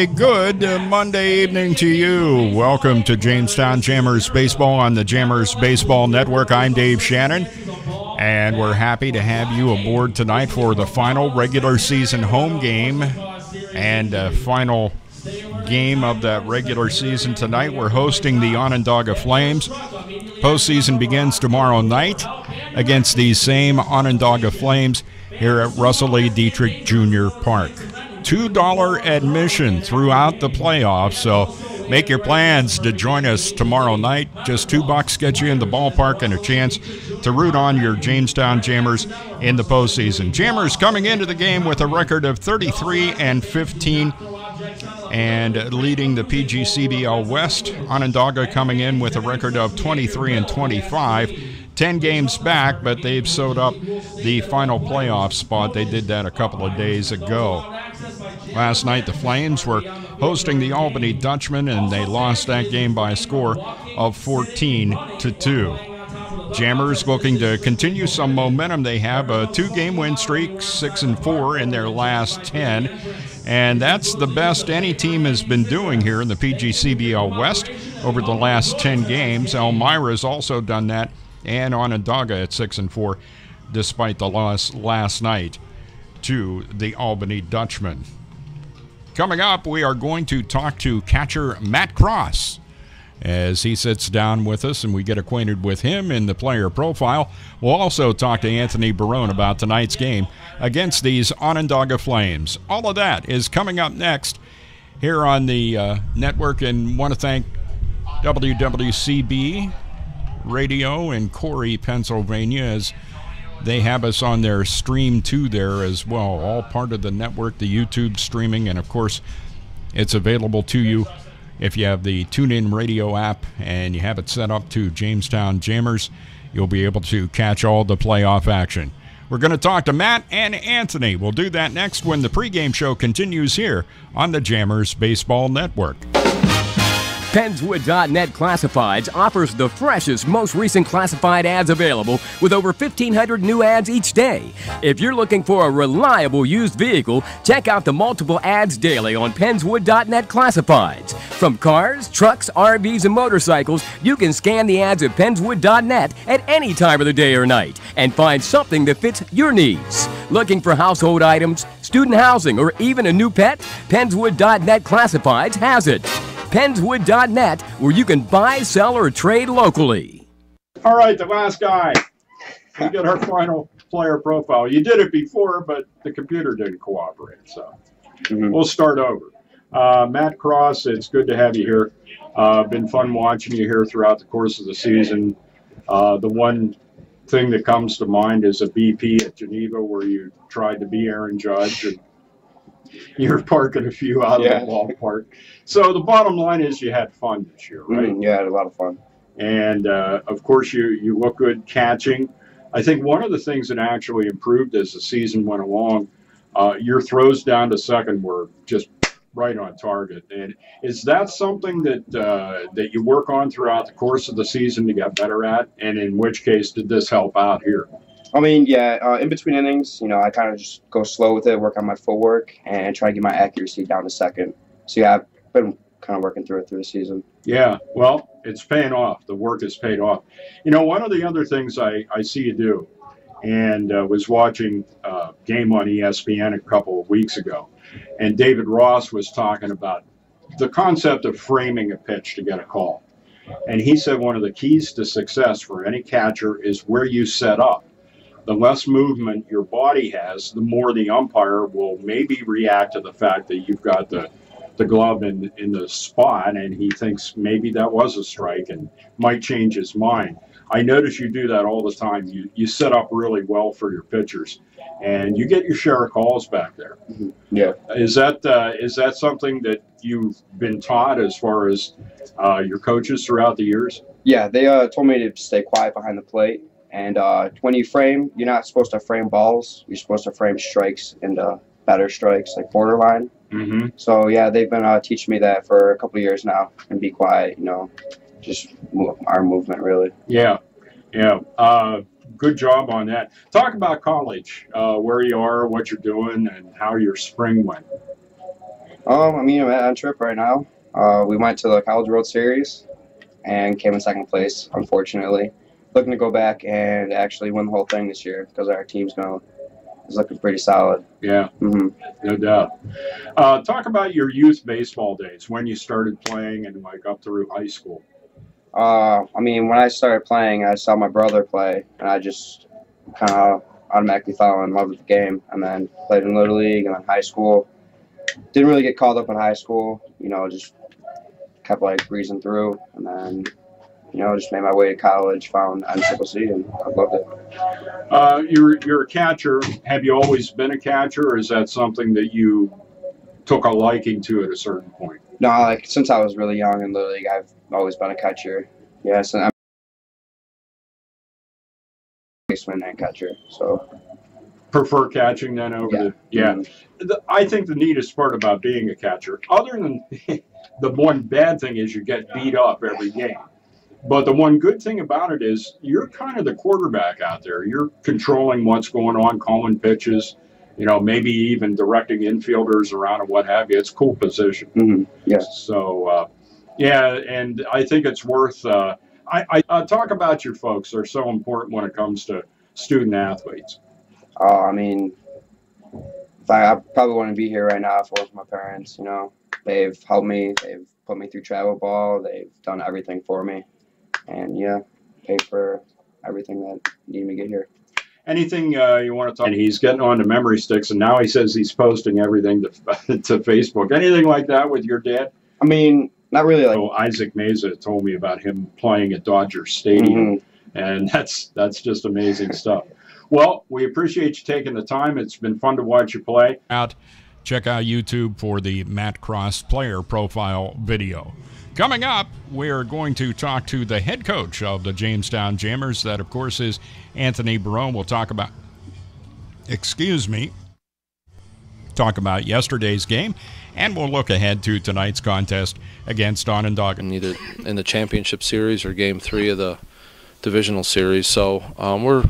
a good Monday evening to you. Welcome to Jamestown Jammers Baseball on the Jammers Baseball Network. I'm Dave Shannon, and we're happy to have you aboard tonight for the final regular season home game and final game of that regular season tonight. We're hosting the Onondaga Flames. Postseason begins tomorrow night against these same Onondaga Flames here at Russell A. Dietrich Jr. Park. $2 admission throughout the playoffs, so make your plans to join us tomorrow night. Just $2 gets you in the ballpark and a chance to root on your Jamestown Jammers in the postseason. Jammers coming into the game with a record of 33-15 and leading the PGCBL West. Onondaga coming in with a record of 23-25. 10 games back, but they've sewed up the final playoff spot. They did that a couple of days ago. Last night, the Flames were hosting the Albany Dutchmen, and they lost that game by a score of 14-2. Jammers looking to continue some momentum. They have a 2-game win streak, 6-4 in their last 10, and that's the best any team has been doing here in the PGCBL West over the last 10 games. Elmira's also done that, and Onondaga at 6-4, despite the loss last night to the Albany Dutchmen. Coming up, we are going to talk to catcher Matt Cross as he sits down with us and we get acquainted with him in the player profile. We'll also talk to Anthony Barone about tonight's game against these Onondaga Flames. All of that is coming up next here on the network, and want to thank WWCB Radio in Corey, Pennsylvania, as they have us on their stream too there as well. All part of the network, the YouTube streaming, and of course it's available to you if you have the TuneIn Radio app and you have it set up to Jamestown Jammers. You'll be able to catch all the playoff action. We're going to talk to Matt and Anthony. We'll do that next when the pregame show continues here on the Jammers Baseball Network. Pennswood.net Classifieds offers the freshest, most recent classified ads available with over 1,500 new ads each day. If you're looking for a reliable used vehicle, check out the multiple ads daily on Pennswood.net Classifieds. From cars, trucks, RVs, and motorcycles, you can scan the ads at Pennswood.net at any time of the day or night and find something that fits your needs. Looking for household items, student housing, or even a new pet? Pennswood.net Classifieds has it. Pennswood.net, where you can buy, sell, or trade locally. All right, the last guy. We get our final player profile. You did it before, but the computer didn't cooperate, so we'll start over. Matt Cross, it's good to have you here. Been fun watching you here throughout the course of the season. The one thing that comes to mind is a BP at Geneva where you tried to be Aaron Judge, and you're parking a few out of the ballpark. So the bottom line is you had fun this year, right? Yeah, I had a lot of fun. And, of course, you look good catching. I think one of the things that actually improved as the season went along, your throws down to second were just right on target. And is that something that that you work on throughout the course of the season to get better at? And in which case did this help out here? I mean, yeah, in between innings, I kind of just go slow with it, work on my footwork, and try to get my accuracy down to second. So, yeah, I've been kind of working through it through the season. Yeah, well, it's paying off. The work has paid off. One of the other things I see you do, and was watching a game on ESPN a couple of weeks ago, and David Ross was talking about the concept of framing a pitch to get a call. And he said one of the keys to success for any catcher is where you set up. The less movement your body has, the more the umpire will maybe react to the fact that you've got the glove in the spot, and he thinks maybe that was a strike and might change his mind. I notice you do that all the time. You set up really well for your pitchers, and you get your share of calls back there. Yeah. Is that something that you've been taught as far as your coaches throughout the years? Yeah, they told me to stay quiet behind the plate. And when you frame, you're not supposed to frame balls. You're supposed to frame strikes and better strikes, like borderline. So, yeah, they've been teaching me that for a couple of years now. And be quiet, just arm movement, really. Yeah. Good job on that. Talk about college, where you are, what you're doing, and how your spring went. I mean, I'm on trip right now. We went to the College World Series and came in second place, unfortunately. Looking to go back and actually win the whole thing this year because our team's is looking pretty solid. Yeah, no doubt. Talk about your youth baseball days, when you started playing and like up through high school. I mean, when I started playing, I saw my brother play, and I just kind of automatically fell in love with the game. And then played in Little League and then high school. Didn't really get called up in high school, just kept like breezing through. And then, just made my way to college, found NCCC, and I loved it. You're a catcher. Have you always been a catcher, or is that something that you took a liking to at a certain point? No, like since I was really young in Little League, I've always been a catcher. Yes, and I'm a baseman and catcher. So prefer catching then over I think the neatest part about being a catcher, other than the one bad thing is you get beat up every game. But the one good thing about it is you're kind of the quarterback out there. You're controlling what's going on, calling pitches, maybe even directing infielders around and what have you. It's a cool position. Yes. So, and I think it's worth I talk about your folks. They're so important when it comes to student athletes. I mean, I probably wouldn't be here right now if it wasn't my parents. They've helped me. They've put me through travel ball. They've done everything for me. And paid for everything that needed me to get here. Anything you want to talk? And he's getting on to memory sticks, and now he says he's posting everything to Facebook. Anything like that with your dad? I mean, not really. Like Isaac Meza told me about him playing at Dodger Stadium, and that's just amazing stuff. Well, we appreciate you taking the time. It's been fun to watch you play. Check out YouTube for the Matt Cross player profile video. Coming up, we're going to talk to the head coach of the Jamestown Jammers. That, of course, is Anthony Barone. We'll talk about, yesterday's game, and we'll look ahead to tonight's contest against Onondaga. Either in the championship series or game 3 of the divisional series. So we're,